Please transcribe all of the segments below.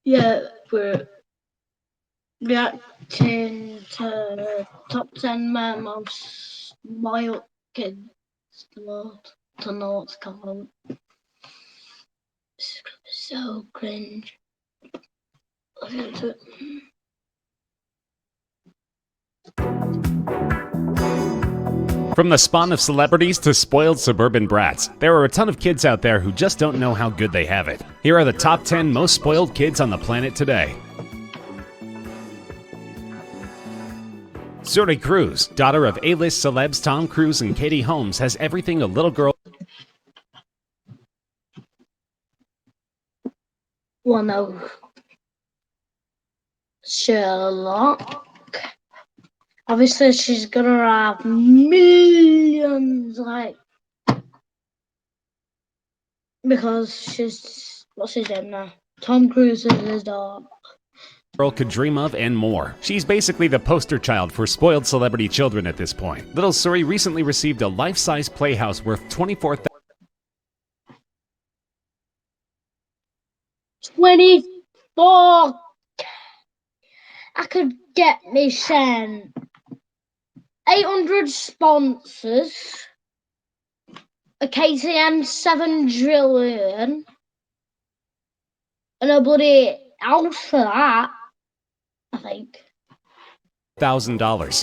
Yeah, we're reacting to top 10 most spoiled kids to know what's called. So cringe. Let's get into it. From the spawn of celebrities to spoiled suburban brats, there are a ton of kids out there who just don't know how good they have it. Here are the top 10 most spoiled kids on the planet today. Suri Cruise, daughter of A-list celebs Tom Cruise and Katie Holmes, has everything a little girl One of Sherlock. Obviously, she's gonna have millions, because she's, what's his name now? Tom Cruise is his daughter. could dream of and more. She's basically the poster child for spoiled celebrity children at this point. Little Suri recently received a life-size playhouse worth $24,000. 24. I could get me sent 800 sponsors, a KTM 7 trillion, and a bloody house for that, I think.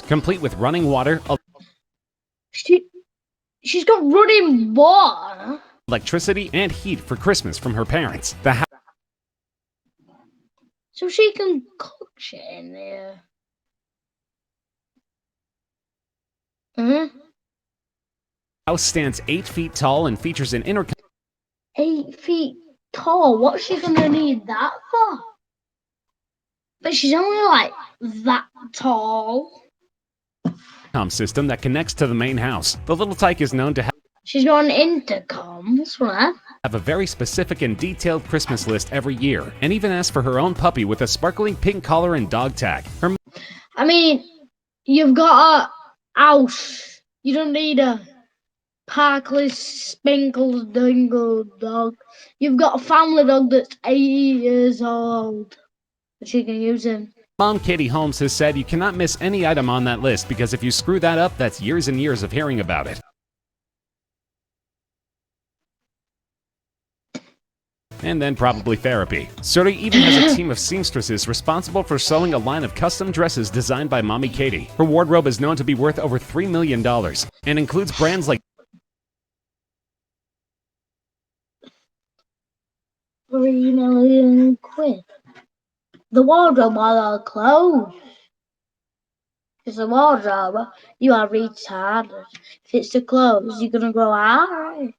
Complete with running water, She's got running water. electricity, and heat for Christmas from her parents. The So she can cook shit in there. house stands 8 feet tall and features an inner 8 feet tall. What's she gonna need that for? But she's only like that tall. system that connects to the main house. The little tyke is known to She's got an intercom. What's that? have a very specific and detailed Christmas list every year, and even asks for her own puppy with a sparkling pink collar and dog tag. I mean, you've got a house. You don't need a parkless, spinkles, dingle dog. You've got a family dog that's 8 years old. But she can use him. Mom Katie Holmes has said you cannot miss any item on that list because if you screw that up, that's years and years of hearing about it. And then probably therapy. Suri even has a team of seamstresses responsible for sewing a line of custom dresses designed by Mommy Katie. Her wardrobe is known to be worth over $3 million and includes brands like £3 million. The wardrobe are clothes. It's a wardrobe. You are retarded. If it's the clothes, you're gonna grow out.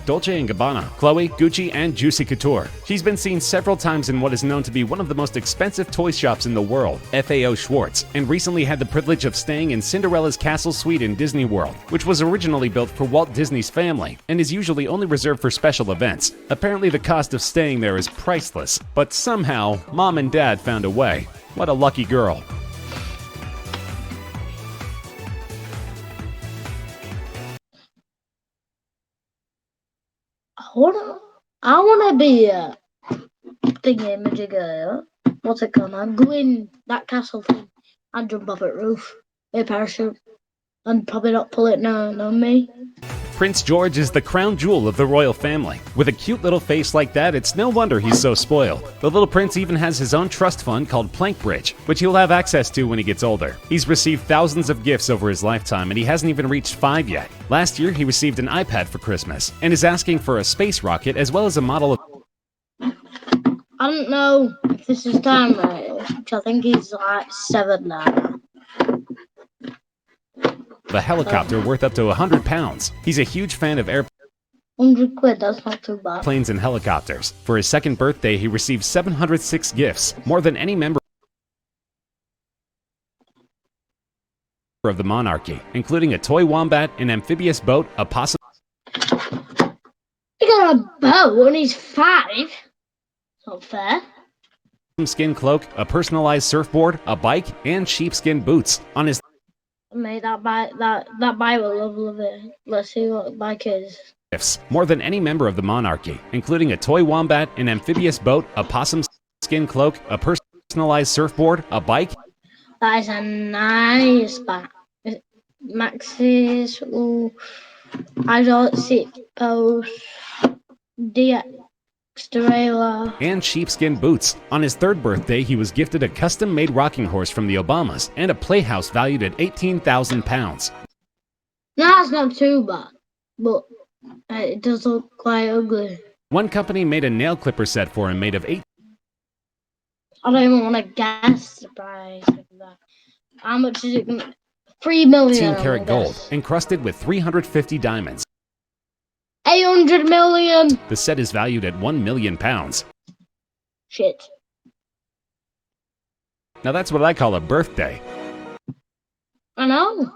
Dolce & Gabbana, Chloe, Gucci, and Juicy Couture. She's been seen several times in what is known to be one of the most expensive toy shops in the world, FAO Schwarz, and recently had the privilege of staying in Cinderella's Castle Suite in Disney World, which was originally built for Walt Disney's family and is usually only reserved for special events. Apparently the cost of staying there is priceless, but somehow, Mom and Dad found a way. What a lucky girl. I wanna be a thingy girl. What's it called? I'd go in that castle thing and jump off it roof with a parachute and probably not pull it down on me. Prince George is the crown jewel of the royal family. With a cute little face like that, it's no wonder he's so spoiled. The little prince even has his own trust fund called Plankbridge, which he'll have access to when he gets older. He's received thousands of gifts over his lifetime and he hasn't even reached 5 yet. Last year, he received an iPad for Christmas and is asking for a space rocket as well as a model of I don't know if this is time right, which I think he's like 7 now. a helicopter worth up to 100 pounds. He's a huge fan of airplanes 100 quid, that's not too bad. and helicopters. For his second birthday, he received 706 gifts, more than any member of the monarchy, including a toy wombat, an amphibious boat, a possum. He got a boat when he's 5. It's not fair. Skin cloak, a personalized surfboard, a bike, and sheepskin boots. On his Mate, that bike will love it. Let's see what the bike is. gifts, more than any member of the monarchy, including a toy wombat, an amphibious boat, a possum skin cloak, a personalized surfboard, a bike. That is a nice bat. Maxis, I don't see post, DX and sheepskin boots. On his third birthday, he was gifted a custom-made rocking horse from the Obamas and a playhouse valued at £18,000. No, that's not too bad, but it does look quite ugly. One company made a nail clipper set for him made of I don't even want to guess the price of that. How much is it going to 3 million. 18-karat gold, encrusted with 350 diamonds. 800 million. The set is valued at £1 million. Shit. Now that's what I call a birthday. I know.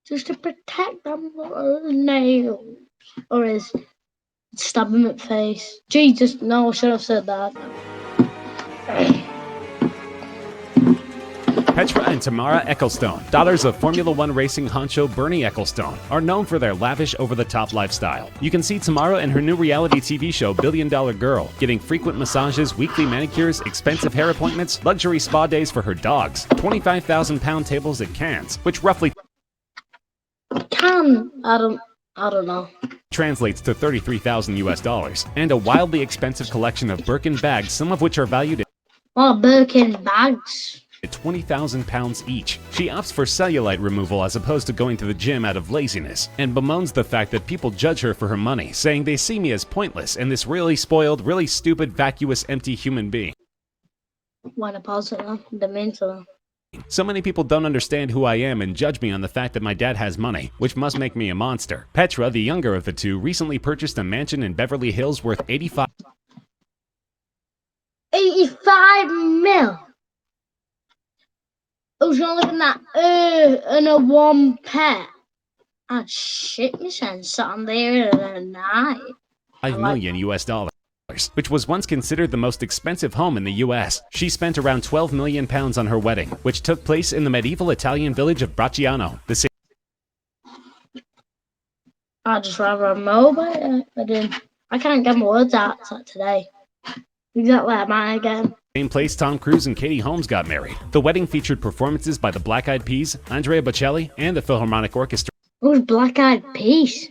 Just to protect them nails. Or his stab him at face. Jesus, no, I should have said that. Petra and Tamara Ecclestone, daughters of Formula One racing honcho Bernie Ecclestone, are known for their lavish, over-the-top lifestyle. You can see Tamara in her new reality TV show Billion Dollar Girl, getting frequent massages, weekly manicures, expensive hair appointments, luxury spa days for her dogs, 25,000-pound tables at Cannes, which roughly I don't know. Translates to $33,000 and a wildly expensive collection of Birkin bags, some of which are valued at Birkin bags. at £20,000 each. She opts for cellulite removal as opposed to going to the gym out of laziness, and bemoans the fact that people judge her for her money, saying they see me as pointless and this really spoiled, really stupid, vacuous, empty human being. Wanna pause it now? The mental. So many people don't understand who I am and judge me on the fact that my dad has money, which must make me a monster. Petra, the younger of the two, recently purchased a mansion in Beverly Hills worth 85 mil. I was only looking at and a one pet. I'd shit myself sat on there in a night. $5 million US, which was once considered the most expensive home in the US. She spent around £12 million on her wedding, which took place in the medieval Italian village of Bracciano. I'd just rather a mobile. I can't get my words out today. Exactly like mine again. Same place Tom Cruise and Katie Holmes got married. The wedding featured performances by the Black Eyed Peas, Andrea Bocelli, and the Philharmonic Orchestra. Who's Black Eyed Peas?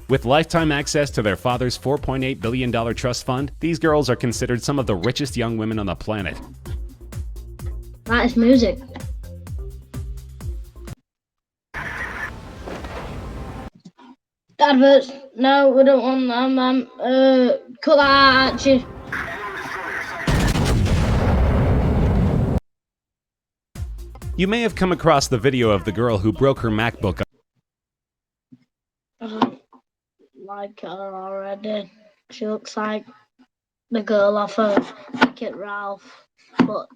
With lifetime access to their father's $4.8 billion trust fund, these girls are considered some of the richest young women on the planet. That is music. Adverts. No, we don't want them. Cut that actually. You may have come across the video of the girl who broke her MacBook. I don't like her already. She looks like the girl off of Wreck-It Ralph, but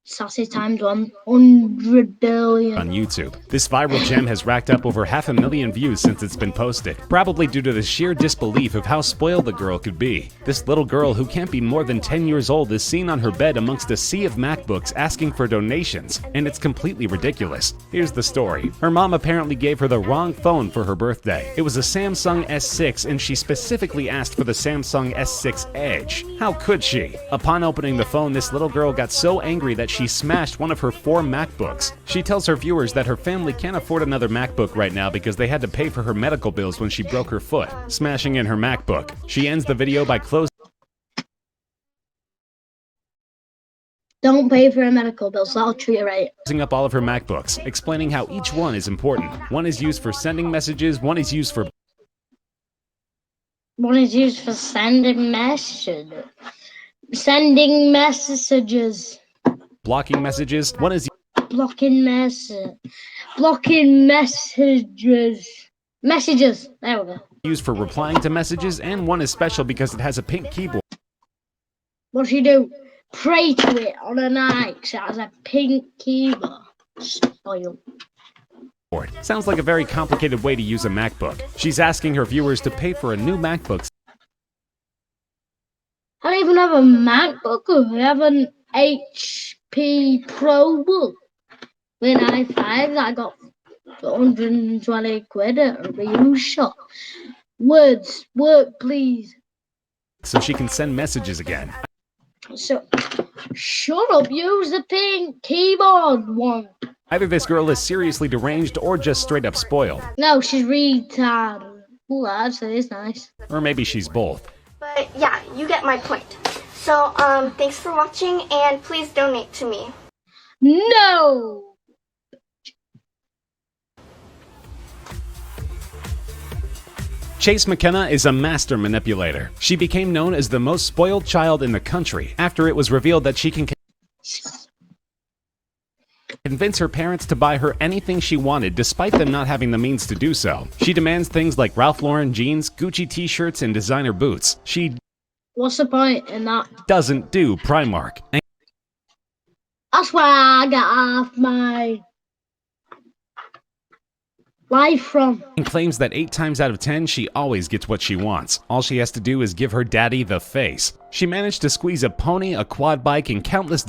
sassy times 100 billion. On YouTube. This viral gem has racked up over 500,000 views since it's been posted, probably due to the sheer disbelief of how spoiled the girl could be. This little girl, who can't be more than 10 years old, is seen on her bed amongst a sea of MacBooks asking for donations, and it's completely ridiculous. Here's the story. Her mom apparently gave her the wrong phone for her birthday. It was a Samsung S6, and she specifically asked for the Samsung S6 Edge. How could she? Upon opening the phone, this little girl got so angry that she smashed one of her 4 MacBooks. She tells her viewers that her family can't afford another MacBook right now because they had to pay for her medical bills when she broke her foot, smashing in her MacBook. She ends the video by closing Don't pay for your medical bills, I'll treat you right. up all of her MacBooks, explaining how each one is important. One is used for sending messages, one is used for sending messages. Sending messages. blocking messages, one is Blocking messages. Messages. There we go. used for replying to messages, and one is special because it has a pink keyboard. What do you do? Pray to it on a night because it has a pink keyboard. Spoiled. Sounds like a very complicated way to use a MacBook. She's asking her viewers to pay for a new MacBook. I don't even have a MacBook. I have an HP ProBook with an i5 that I got for 120 quid at a review shop. Words, work, please. so she can send messages again. So, shut up, use the pink keyboard one. Either this girl is seriously deranged or just straight up spoiled. No, she's retarded. Ooh, actually, it's nice. Or maybe she's both. But yeah, you get my point. So, thanks for watching, and please donate to me. No! Chase McKenna is a master manipulator. She became known as the most spoiled child in the country after it was revealed that she can convince her parents to buy her anything she wanted despite them not having the means to do so. She demands things like Ralph Lauren jeans, Gucci t-shirts, and designer boots. She What's the point in that? doesn't do Primark. That's where I got off my life from. And claims that 8 times out of 10 she always gets what she wants. All she has to do is give her daddy the face. She managed to squeeze a pony, a quad bike, and countless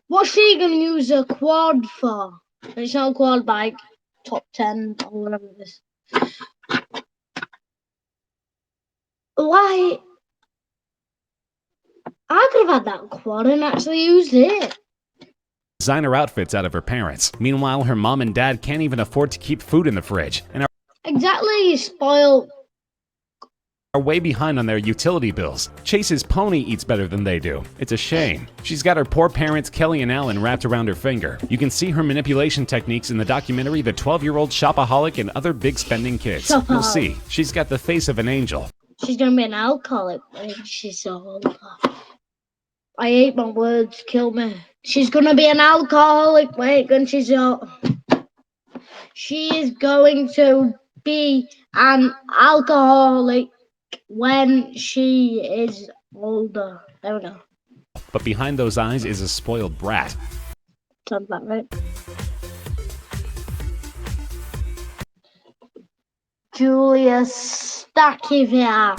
What's she gonna use a quad for? It's not a quad bike. Top 10 or whatever it is. Why? I could have had that quad and actually used it. designer outfits out of her parents. Meanwhile, her mom and dad can't even afford to keep food in the fridge and Exactly, you spoiled. are way behind on their utility bills. Chase's pony eats better than they do. It's a shame. She's got her poor parents, Kelly and Alan, wrapped around her finger. You can see her manipulation techniques in the documentary The 12-Year-Old Shopaholic and Other Big Spending Kids. You'll see, she's got the face of an angel. She's gonna be an alcoholic when she's older. I hate my words, kill me. She's gonna be an alcoholic when she's older. She is going to be an alcoholic when she is older. There we go. But behind those eyes is a spoiled brat. Sounds about right. Julia Stakiva.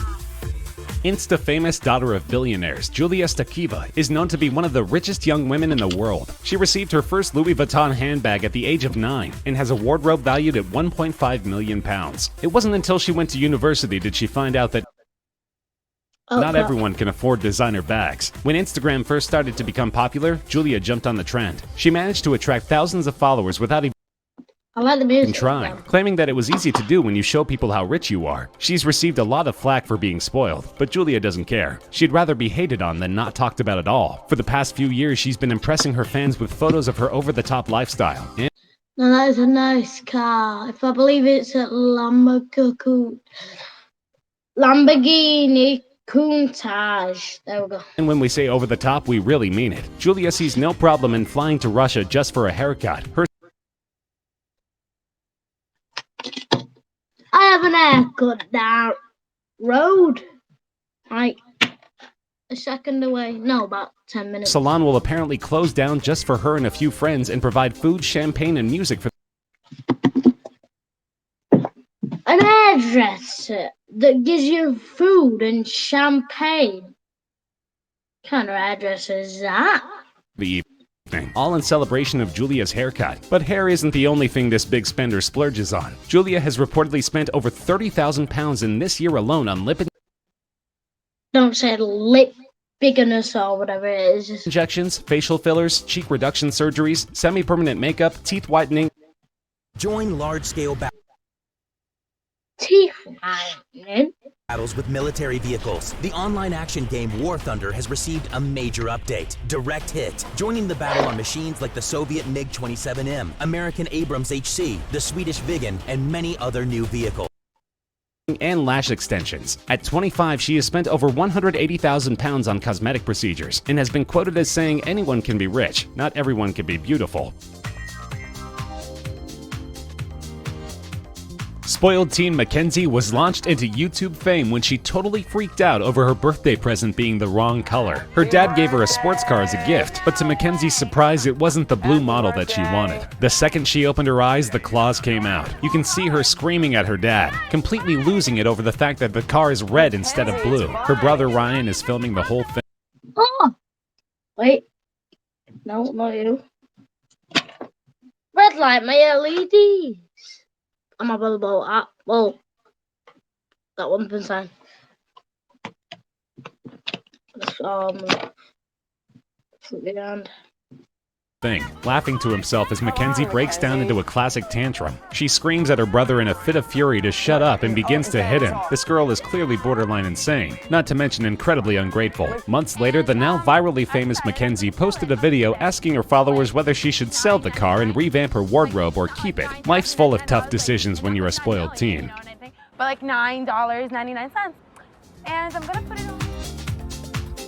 Insta-famous daughter of billionaires, Julia Stakiva is known to be one of the richest young women in the world. She received her first Louis Vuitton handbag at the age of 9 and has a wardrobe valued at 1.5 million pounds. It wasn't until she went to university did she find out that not everyone can afford designer bags. When Instagram first started to become popular, Julia jumped on the trend. She managed to attract thousands of followers without even I like the music. trying, claiming that it was easy to do when you show people how rich you are. She's received a lot of flack for being spoiled, but Julia doesn't care. She'd rather be hated on than not talked about at all. For the past few years, she's been impressing her fans with photos of her over-the-top lifestyle. Now that is a nice car. If I believe it's a Lamborghini Countach. There we go. And when we say over the top, we really mean it. Julia sees no problem in flying to Russia just for a haircut. I have an haircut down road. Like a second away. No, about 10 minutes. Salon will apparently close down just for her and a few friends and provide food, champagne, and music for An hairdresser that gives you food and champagne. What kind of hairdresser is that? the evening. All in celebration of Julia's haircut. But hair isn't the only thing this big spender splurges on. Julia has reportedly spent over 30,000 pounds in this year alone on lip Don't say lip bigness or whatever it is. injections, facial fillers, cheek reduction surgeries, semi-permanent makeup, teeth whitening, Join large-scale Teeth whitening. battles with military vehicles. The online action game War Thunder has received a major update, Direct Hit, joining the battle on machines like the Soviet MiG-27M, American Abrams HC, the Swedish Viggen, and many other new vehicles. and lash extensions. At 25, she has spent over 180,000 pounds on cosmetic procedures and has been quoted as saying anyone can be rich, not everyone can be beautiful. Spoiled teen Mackenzie was launched into YouTube fame when she totally freaked out over her birthday present being the wrong color. Her dad gave her a sports car as a gift, but to Mackenzie's surprise, it wasn't the blue model that she wanted. The second she opened her eyes, the claws came out. You can see her screaming at her dad, completely losing it over the fact that the car is red instead of blue. Her brother Ryan is filming the whole thing. Oh! Wait. No, not you. Red light my LEDs. I'm a bubble up. Well, That one's been signed. That's flip it around. Thing, laughing to himself as Mackenzie breaks down into a classic tantrum. She screams at her brother in a fit of fury to shut up and begins to hit him. This girl is clearly borderline insane, not to mention incredibly ungrateful. Months later, the now virally famous Mackenzie posted a video asking her followers whether she should sell the car and revamp her wardrobe or keep it. Life's full of tough decisions when you're a spoiled teen. For like $9.99. And I'm gonna put it on.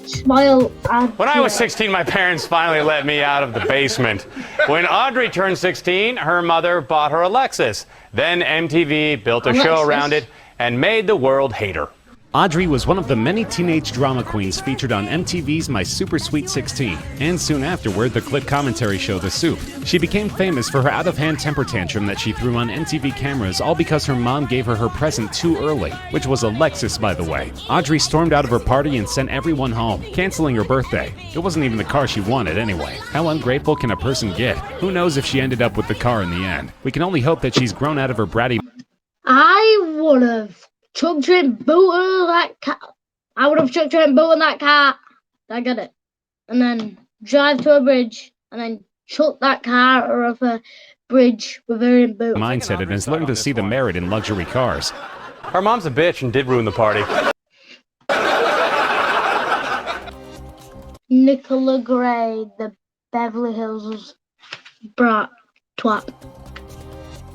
Smile. When I was 16, my parents finally let me out of the basement. When Audrey turned 16, her mother bought her a Lexus. Then MTV built a show around it and made the world hate her. Audrey was one of the many teenage drama queens featured on MTV's My Super Sweet 16, and soon afterward, the clip commentary show The Soup. She became famous for her out-of-hand temper tantrum that she threw on MTV cameras, all because her mom gave her present too early, which was a Lexus, by the way. Audrey stormed out of her party and sent everyone home, canceling her birthday. It wasn't even the car she wanted anyway. How ungrateful can a person get? Who knows if she ended up with the car in the end? We can only hope that she's grown out of her bratty... I would have chucked her in boot of that car. I would have chucked her in boot of that car. I got it. And then drive to a bridge and then chuck that car off a bridge with her in boot. mindset and has learned to see the merit in luxury cars. Her mom's a bitch and did ruin the party. Nicola Gray, the Beverly Hills brat twat.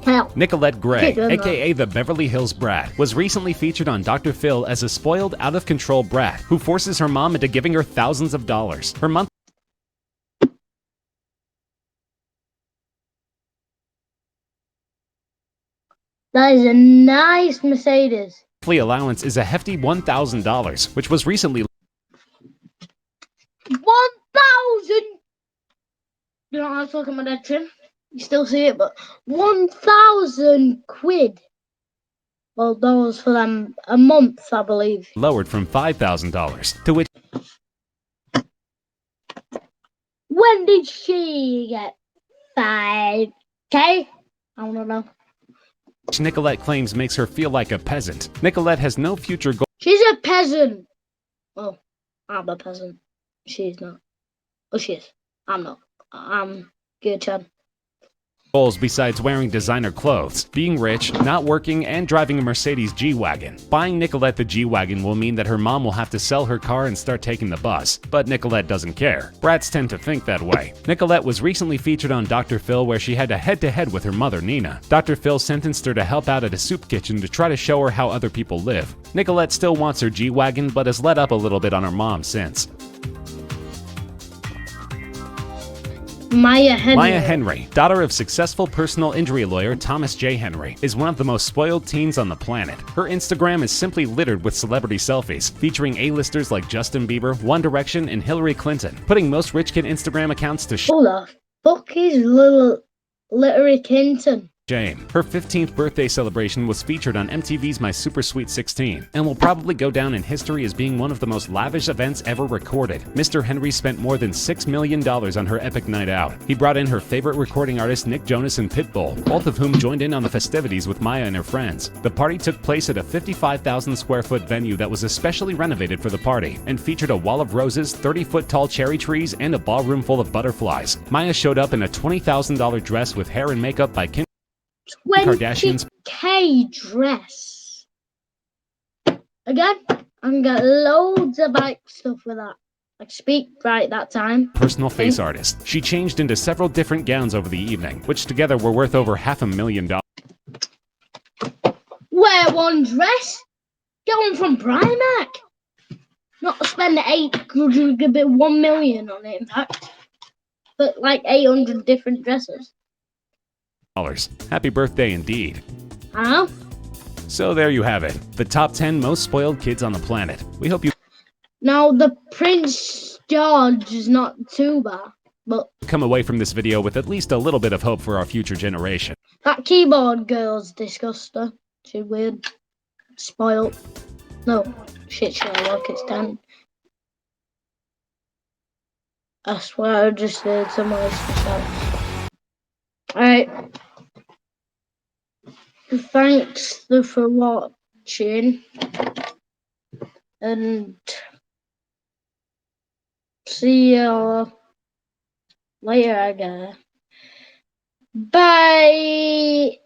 Hell. Nicolette Gray, Keep doing that. aka the Beverly Hills Brat, was recently featured on Dr. Phil as a spoiled, out-of-control brat who forces her mom into giving her thousands of dollars. Her monthly That is a nice Mercedes. allowance is a hefty $1,000, which was recently 1,000! You don't have to look at my dead trim. You still see it, but 1,000 quid. Well, dollars for them a month, I believe. lowered from $5,000, to which When did she get 5K? I don't know. Nicolette claims makes her feel like a peasant. Nicolette has no future She's a peasant. Well, I'm a peasant. She's not. Oh, she is. I'm not. I'm good, Chad. goals besides wearing designer clothes, being rich, not working, and driving a Mercedes G-Wagon. Buying Nicolette the G-Wagon will mean that her mom will have to sell her car and start taking the bus, but Nicolette doesn't care. Brats tend to think that way. Nicolette was recently featured on Dr. Phil where she had a head-to-head with her mother Nina. Dr. Phil sentenced her to help out at a soup kitchen to try to show her how other people live. Nicolette still wants her G-Wagon but has let up a little bit on her mom since. Maya Henry. Maya Henry, daughter of successful personal injury lawyer Thomas J. Henry, is one of the most spoiled teens on the planet. Her Instagram is simply littered with celebrity selfies, featuring A-listers like Justin Bieber, One Direction, and Hillary Clinton, putting most rich kid Instagram accounts to Who the fuck is little Hillary Clinton? shame. Her 15th birthday celebration was featured on MTV's My Super Sweet 16, and will probably go down in history as being one of the most lavish events ever recorded. Mr. Henry spent more than $6 million on her epic night out. He brought in her favorite recording artists Nick Jonas and Pitbull, both of whom joined in on the festivities with Maya and her friends. The party took place at a 55,000 square foot venue that was especially renovated for the party, and featured a wall of roses, 30-foot tall cherry trees, and a ballroom full of butterflies. Maya showed up in a $20,000 dress with hair and makeup by Kim Kardashian's 20K dress. Again, I'm got loads of bike stuff with that. Like speak right that time. personal face artist. She changed into several different gowns over the evening, which together were worth over $500,000. Wear one dress. Get one from Primark. Not spend 800, a bit 1 million on it, in fact. But like 800 different dresses. Happy birthday indeed. I know. So there you have it, the top 10 most spoiled kids on the planet. We hope you Now the Prince George is not too bad, but come away from this video with at least a little bit of hope for our future generation. that keyboard girl's disgusting. She's weird. Spoiled. No, shit, Sherlock, it's 10. I swear I just heard someone else. Alright. Thanks for watching. And see you later, I guess. Bye.